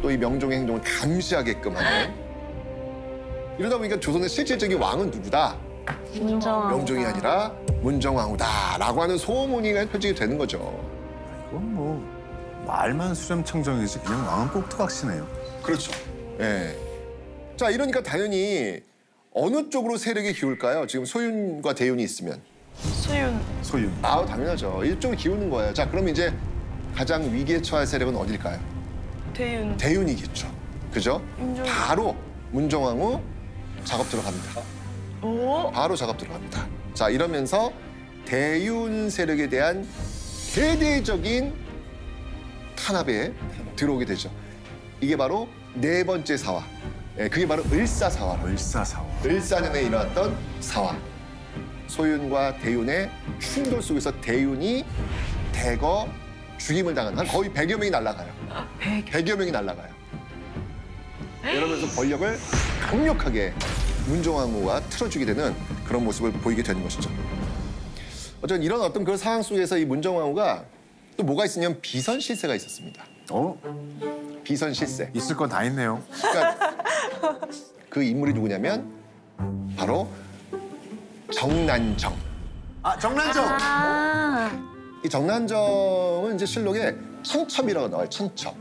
또 이 명종의 행동을 감시하게끔 하는. 이러다 보니까 조선의 실질적인 왕은 누구다? 문정왕후. 명종이 아니라 문정왕후다라고 하는 소문이 펼치게 되는 거죠. 이건 뭐 말만 수렴청정이지 그냥 왕은 꼭두각시네요. 그렇죠. 예. 자, 이러니까 당연히 어느 쪽으로 세력이 기울까요? 지금 소윤과 대윤이 있으면. 소윤. 아, 당연하죠. 이쪽으로 기우는 거예요. 자, 그럼 이제 가장 위기에 처할 세력은 어딜까요? 대윤. 대윤이겠죠. 그죠? 바로 문정왕후 작업 들어갑니다. 오? 바로 작업 들어갑니다. 자, 이러면서 대윤 세력에 대한 대대적인 탄압에 들어오게 되죠. 이게 바로 네 번째 사화. 예, 그게 바로 을사사화. 을사년에 일어났던 사화. 소윤과 대윤의 충돌 속에서 대윤이 대거 죽임을 당한 한 거의 100여 명이 날아가요. 100여 명이 날아가요. 이러면서 권력을 강력하게 문정왕후가 틀어주게 되는 그런 모습을 보이게 되는 것이죠. 어쨌든 이런 어떤 그런 상황 속에서 이 문정왕후가 또 뭐가 있으냐면 비선실세가 있었습니다. 비선실세. 있을 건 다 있네요. 그러니까 그 인물이 누구냐면 바로 정난정. 아, 정난정! 이 정난정은 이제 실록에 천첩이라고 나와요. 천첩.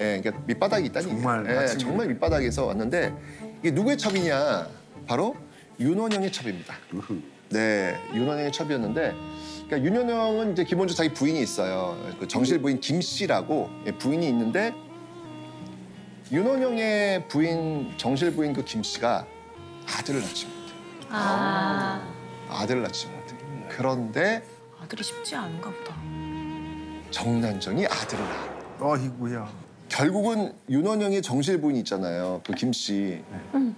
예, 그러니까 밑바닥이 있다니. 정말 정말 밑바닥에서 왔는데 이게 누구의 첩이냐? 바로 윤원영의 첩입니다. 네, 윤원영의 첩이었는데, 그러니까 윤원영은 이제 기본적으로 자기 부인이 있어요. 그 정실 부인 김 씨라고 부인이 있는데 윤원영의 부인 정실 부인 그 김 씨가 아들을 낳지 못해. 아들을 낳지 못해. 그런데 아들이 쉽지 않은가 보다. 정난정이 아들을 낳아. 어이구야. 결국은 윤원영의 정실 부인이 있잖아요. 그 김 씨.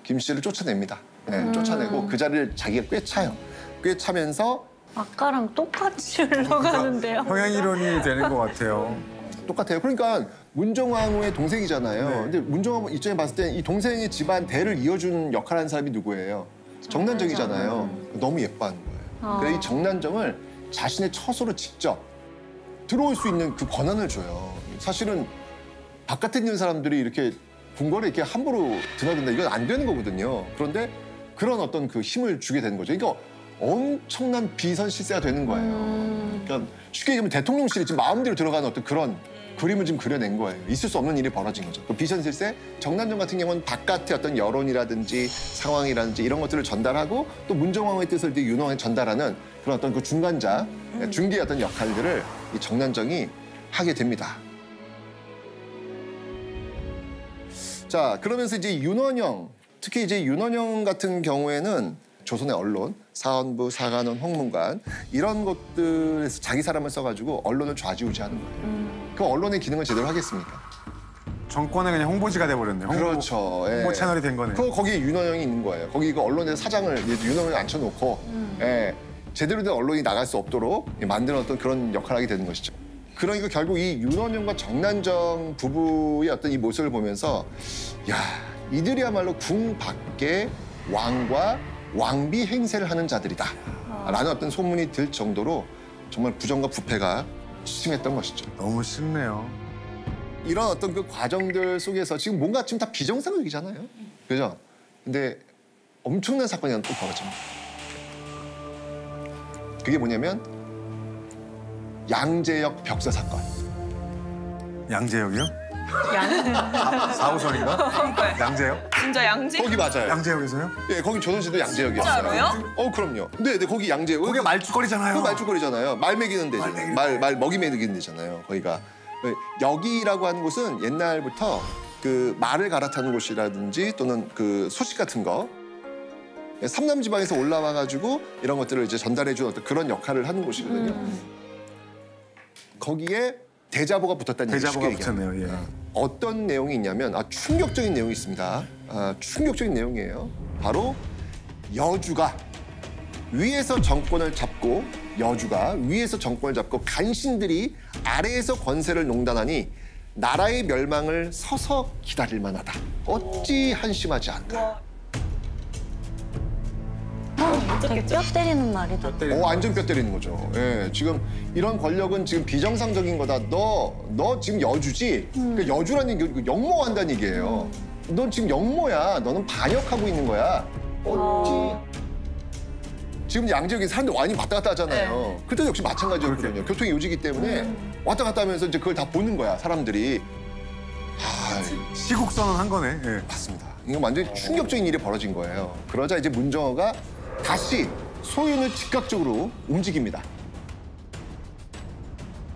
김 씨를 쫓아냅니다. 네, 쫓아내고 그 자리를 자기가 꿰차요. 꿰차면서 아까랑 똑같이 흘러가는데요. 평행 이론이 되는 것 같아요. 똑같아요. 그러니까 문정왕후의 동생이잖아요. 네. 근데 문정왕후 입장에 봤을 때 이 동생의 집안 대를 이어주는 역할을 하는 사람이 누구예요? 정난정이잖아요. 너무 예뻐하는 거예요. 그래서 이 정난정을 자신의 처소로 직접 들어올 수 있는 그 권한을 줘요. 사실은 바깥에 있는 사람들이 이렇게 궁궐에 이렇게 함부로 드나든다 이건 안 되는 거거든요. 그런데 그런 어떤 그 힘을 주게 되는 거죠. 그러니까 엄청난 비선실세가 되는 거예요. 그러니까 쉽게 얘기하면 대통령실이 지금 마음대로 들어가는 어떤 그런 그림을 지금 그려낸 거예요. 있을 수 없는 일이 벌어진 거죠. 그 비선실세, 정난정 같은 경우는 바깥의 어떤 여론이라든지 상황이라든지 이런 것들을 전달하고 또 문정왕후의 뜻을 윤왕에 전달하는 그런 어떤 그 중간자, 중개의 어떤 역할들을 이 정난정이 하게 됩니다. 자, 그러면서 이제 윤원영, 특히 이제 윤원영 같은 경우에는 조선의 언론, 사헌부, 사관원, 홍문관 이런 것들에서 자기 사람을 써가지고 언론을 좌지우지하는 거예요. 그 언론의 기능을 제대로 하겠습니까? 정권의 그냥 홍보지가 돼버렸네요. 그렇죠. 홍보 채널이 된 거네요. 거기에 윤원영이 있는 거예요. 거기 그 언론의 사장을 윤원영을 앉혀놓고 제대로 된 언론이 나갈 수 없도록 만드는 어떤 그런 역할을 하게 되는 것이죠. 그러니까 결국 이 윤원영과 정난정 부부의 어떤 이 모습을 보면서 야, 이들이야말로 궁 밖에 왕과 왕비 행세를 하는 자들이다 라는 어떤 소문이 들 정도로 정말 부정과 부패가 심했던 것이죠. 너무 쉽네요. 이런 어떤 그 과정들 속에서 지금 뭔가 지금 다 비정상적이잖아요. 그죠? 근데 엄청난 사건이 하나 또 벌어집니다. 그게 뭐냐면 양재역 벽사 사건. 양재역이요? 4호선인가? 양재역? 진짜 양재? 거기 맞아요. 양재역에서요? 예, 거기 조선시대 양재역이었어요. 진짜로요? 그럼요. 네, 거기 양재역. 거기 말죽거리잖아요. 그 말죽거리잖아요. 말 먹이는 데죠. 말 먹이 먹이는 데잖아요. 거기가. 여기라고 하는 곳은 옛날부터 그 말을 갈아타는 곳이라든지 또는 그 소식 같은 거 삼남 지방에서 올라와가지고 이런 것들을 이제 전달해주는 어떤 그런 역할을 하는 곳이거든요. 거기에 대자보가 붙었다는 얘기죠. 대자보가 붙었네요. 예. 어떤 내용이 있냐면 충격적인 내용이 있습니다. 충격적인 내용이에요. 바로 여주가 위에서 정권을 잡고 간신들이 아래에서 권세를 농단하니 나라의 멸망을 서서 기다릴 만하다. 어찌 한심하지 않다. 되게 뼈 때리는 말이다. 완전 뼈 때리는 거죠. 예, 지금 이런 권력은 지금 비정상적인 거다. 너 지금 여주지? 그러니까 여주라는 게 역모한다는 얘기예요. 넌 지금 역모야. 너는 반역하고 있는 거야. 지금 양지역에 사람들 많이 왔다 갔다 하잖아요. 그때도 역시 마찬가지였거든요. 교통이 요지기 때문에 왔다 갔다 하면서 이제 그걸 다 보는 거야, 사람들이. 시국선언 한 거네. 예. 맞습니다. 이거 완전히 충격적인 일이 벌어진 거예요. 그러자 이제 문정어가 다시 소윤을 즉각적으로 움직입니다.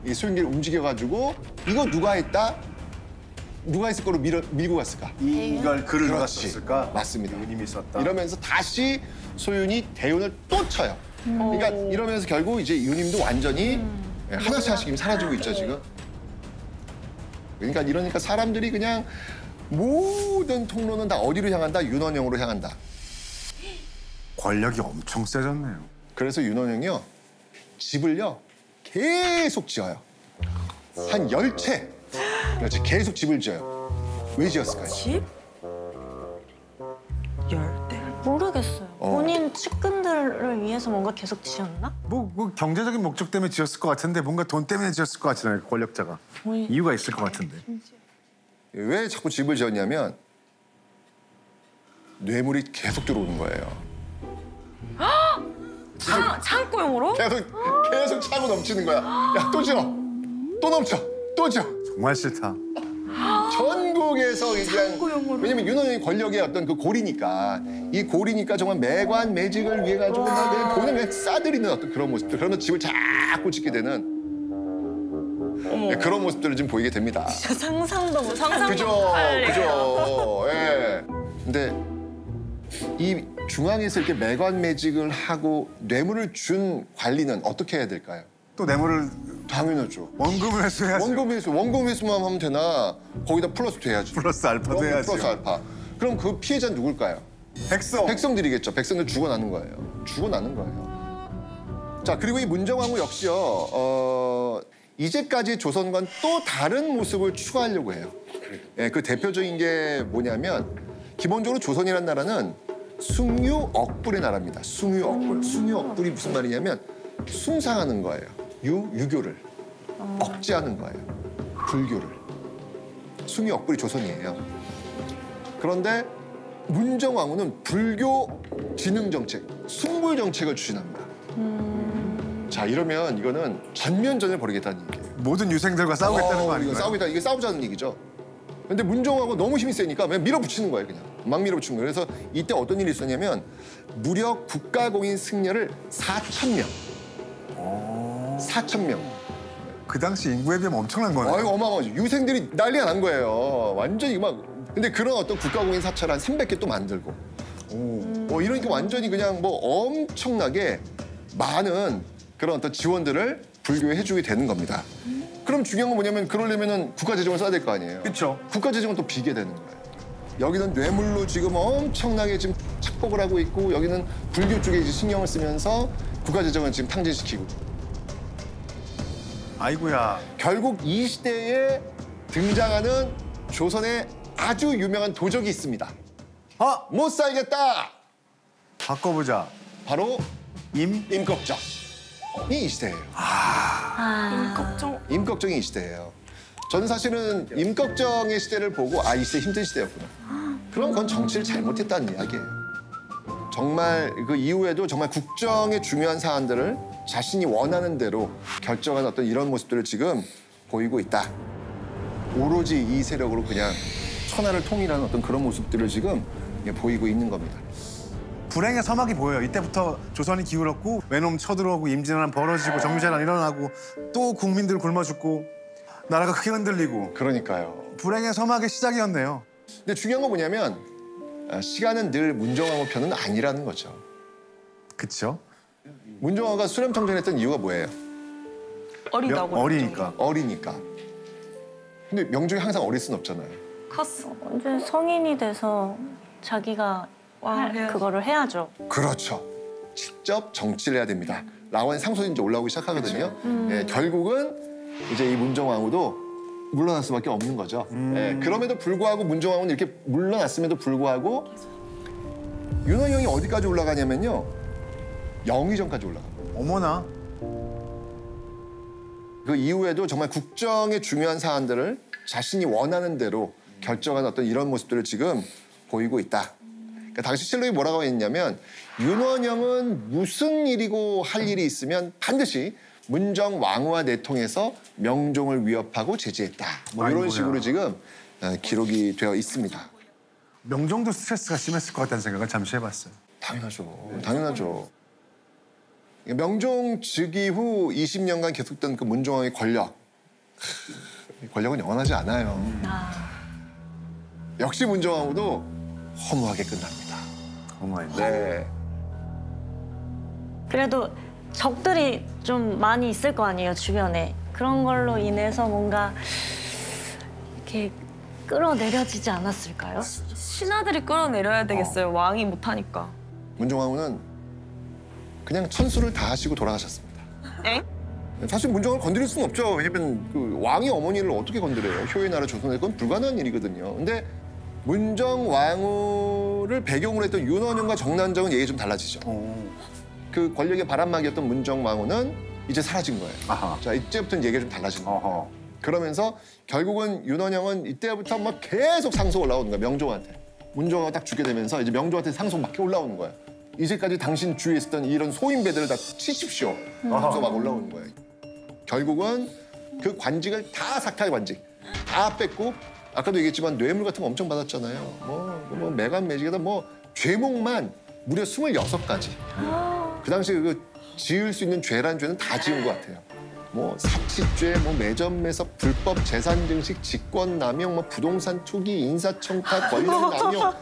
이 소윤기를 움직여가지고 이거 누가 했다? 누가 했을 거로 밀고 갔을까? 이걸 글을 누가 그렇지. 썼을까? 맞습니다. 의님이 썼다. 이러면서 다시 소윤이 대운을 또 쳐요. 그러니까 이러면서 결국 이제 유님도 완전히 하나씩 하나씩 사라지고 있죠, 지금. 이러니까 사람들이 그냥 모든 통로는 다 어디로 향한다? 윤원영으로 향한다. 권력이 엄청 세졌네요. 그래서 윤원영이요, 집을요 계속 지어요. 한 10채. 그렇지, 계속 집을 지어요. 왜 지었을까요? 집? 열대. 모르겠어요. 본인 측근들을 위해서 뭔가 계속 지었나? 뭐 경제적인 목적 때문에 지었을 것 같은데 뭔가 돈 때문에 지었을 것 같잖아요, 권력자가. 이유가 있을 것 같은데. 왜 자꾸 집을 지었냐면 뇌물이 계속 들어오는 거예요. 창고용으로? 계속 차고 넘치는 거야. 야, 또 지어. 또 넘쳐. 또 지어. 정말 싫다. 전국에서 그냥 창고용으로. 왜냐면 윤원영이 권력의 어떤 그 고리니까 이 고리니까 정말 매관 매직을 위해 가지고 막 그냥 돈을 그냥 싸들이는 어떤 그런 모습들. 그러면 집을 자꾸 짓게 되는 그런 모습들을 좀 보이게 됩니다. 상상도 못. 그죠. 예. 근데 이 중앙에서 이렇게 매관 매직을 하고 뇌물을 준 관리는 어떻게 해야 될까요? 또 뇌물을 당연하죠. 원금을 회수해야죠. 원금 회수만 하면 되나? 거기다 플러스도 해야죠. 플러스 알파도 원금 해야죠. 플러스 알파. 그럼 그 피해자는 누굴까요? 백성. 백성들이겠죠. 백성들 죽어나는 거예요. 죽어나는 거예요. 자, 그리고 이 문정왕후 역시요. 이제까지 조선과는 또 다른 모습을 추구하려고 해요. 예, 그 대표적인 게 뭐냐면 기본적으로 조선이라는 나라는 숭유억불의 나라입니다. 숭유억불. 숭유억불이 무슨 말이냐면 숭상하는 거예요. 유교를 억제하는 거예요. 불교를. 숭유억불이 조선이에요. 그런데 문정왕후는 불교 진흥 정책, 숭불 정책을 추진합니다. 자, 이러면 이거는 전면전을 벌이겠다는 얘기예요. 모든 유생들과 싸우겠다는 거 아닌가요? 이게 싸우자는 얘기죠. 근데 문정왕후 너무 힘이 세니까 그냥 밀어붙이는 거예요, 그냥. 막 밀어붙이는 거예요. 그래서 이때 어떤 일이 있었냐면 무려 국가공인 승려를 4,000명. 4,000명. 그 당시 인구에 비하면 엄청난 거네요. 아이고, 어마어마하죠. 유생들이 난리가 난 거예요. 완전히 막. 근데 그런 어떤 국가공인 사찰 한 300개 또 만들고. 이러니까 완전히 그냥 뭐 엄청나게 많은 그런 어떤 지원들을 불교에 해주게 되는 겁니다. 그럼 중요한 건 뭐냐면 그러려면은 국가 재정을 써야 될 거 아니에요. 그렇죠. 국가 재정은 또 비게 되는 거예요. 여기는 뇌물로 지금 엄청나게 지금 착복을 하고 있고 여기는 불교 쪽에 이제 신경을 쓰면서 국가 재정을 지금 탕진시키고. 아이고야. 결국 이 시대에 등장하는 조선의 아주 유명한 도적이 있습니다. 못 살겠다. 바꿔보자. 바로 임꺽정이 이 시대예요. 걱정. 임꺽정이 이 시대예요. 저는 사실은 임꺽정의 시대를 보고 이 시대 힘든 시대였구나. 그럼 그건 정치를 잘못했다는 이야기예요. 정말 그 이후에도 정말 국정의 중요한 사안들을 자신이 원하는 대로 결정한 어떤 이런 모습들을 지금 보이고 있다. 오로지 이 세력으로 그냥 천하를 통일하는 어떤 그런 모습들을 지금 보이고 있는 겁니다. 불행의 서막이 보여요. 이때부터 조선이 기울었고 외놈 쳐들어오고 임진왜란 벌어지고 정유재란 일어나고 또 국민들 굶어 죽고 나라가 크게 흔들리고 그러니까요. 불행의 서막의 시작이었네요. 근데 중요한 건 뭐냐면 시간은 늘 문정왕후 편은 아니라는 거죠. 그쵸? 문정왕후가 수렴청정했던 이유가 뭐예요? 어리다고. 어리니까. 어리니까. 근데 명종이 항상 어릴 순 없잖아요. 컸어. 이제 성인이 돼서 자기가 그거를 해야죠. 그렇죠. 직접 정치를 해야 됩니다. 라원의 상소리 이제 올라오기 시작하거든요. 예, 결국은 이제 이 문정왕후도 물러날 수밖에 없는 거죠. 예, 그럼에도 불구하고 문정왕후는 이렇게 물러났음에도 불구하고 윤원영이 어디까지 올라가냐면요. 영의정까지 올라갑니다. 어머나. 그 이후에도 정말 국정의 중요한 사안들을 자신이 원하는 대로 결정하는 어떤 이런 모습들을 지금 보이고 있다. 그러니까 당시 실록이 뭐라고 했냐면 윤원영은 무슨 일이고 할 일이 있으면 반드시 문정 왕후와 내통해서 명종을 위협하고 제지했다. 뭐 이런 아이고야. 식으로 지금 기록이 되어 있습니다. 명종도 스트레스가 심했을 것 같다는 생각을 잠시 해봤어요. 당연하죠. 당연하죠. 명종 즉위 후 20년간 계속된 그 문종왕의 권력. 이 권력은 영원하지 않아요. 역시 문종왕후도 허무하게 끝납니다. 어머니. 네. 그래도 적들이 좀 많이 있을 거 아니에요, 주변에. 그런 걸로 인해서 뭔가 이렇게 끌어내려지지 않았을까요? 신하들이 끌어내려야 되겠어요. 왕이 못하니까. 문종왕후는 그냥 천수를 다 하시고 돌아가셨습니다. 엥? 사실 문종왕을 건드릴 수는 없죠. 왜냐면 그 왕이 어머니를 어떻게 건드려요? 효의 나라 조선에 그건 불가능한 일이거든요. 근데 문정왕후를 배경으로 했던 윤원영과 정난정은 얘기 좀 달라지죠. 그 권력의 바람막이였던 문정왕후는 이제 사라진 거예요. 아하. 자, 이제부터는 얘기가 좀 달라지는 거예요. 어허. 그러면서 결국은 윤원영은 이때부터 막 계속 상속 올라오는 거야, 명종한테. 문종왕후가 딱 죽게 되면서 이제 명종한테 상속 막 올라오는 거야. 이제까지 당신 주위에 있었던 이런 소인배들을 다 치십시오. 하면서 막 올라오는 거예요. 결국은 그 관직을 다 삭탈 관직. 다 뺐고 아까도 얘기했지만 뇌물 같은 거 엄청 받았잖아요. 뭐 매간 매직에다 뭐 죄목만 무려 26가지. 그 당시에 그 지을 수 있는 죄란 죄는 다 지은 것 같아요. 뭐 사치죄, 뭐 매점 매석, 불법 재산 증식, 직권 남용, 뭐 부동산 투기, 인사청탁, 권력 남용.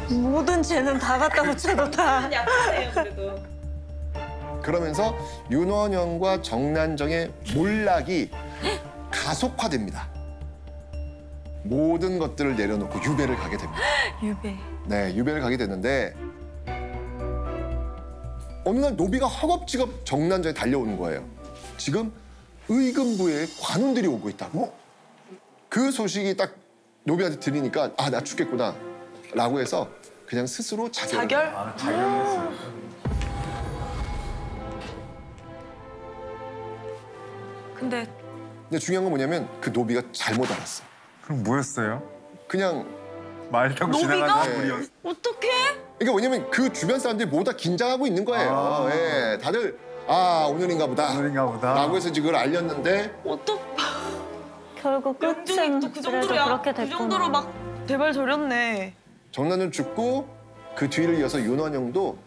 모든 죄는 다 갖다 붙여도 다. 약하네요, 그래도. 그러면서 윤원영과 정난정의 몰락이 가속화됩니다. 모든 것들을 내려놓고 유배를 가게 됩니다. 유배. 네, 유배를 가게 됐는데 어느 날 노비가 허겁지겁 정난정에 달려오는 거예요. 지금 의금부에 관원들이 오고 있다고. 그 소식이 딱 노비한테 들리니까 아, 나 죽겠구나 라고 해서 그냥 스스로 자결을 자결? 해요. 자결했어요. 근데 근데 중요한 건 뭐냐면 그 노비가 잘못 알았어. 그럼 뭐였어요? 그냥 말 타고 노비가? 지나가는 분이었어. 어떡해? 그러니까 뭐냐면 그 주변 사람들이 모두 다 긴장하고 있는 거예요. 아. 예, 다들 아, 오늘인가 보다. 오늘인가 보다. 라고 해서 지금 그걸 알렸는데 결국 끝은 명종이 또 그 그래도 정도로 그렇게 그 됐구나. 정도로 막 대발 저렸네. 정난은 죽고 그 뒤를 이어서 윤원영도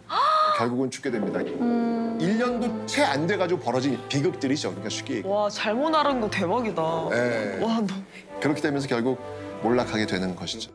결국은 죽게 됩니다. 1년도 채 안 돼가지고 벌어진 비극들이죠. 그러니까 쉽게 얘기해. 와, 잘못 알은 거 대박이다. 예. 와, 너. 그렇게 되면서 결국 몰락하게 되는 것이죠.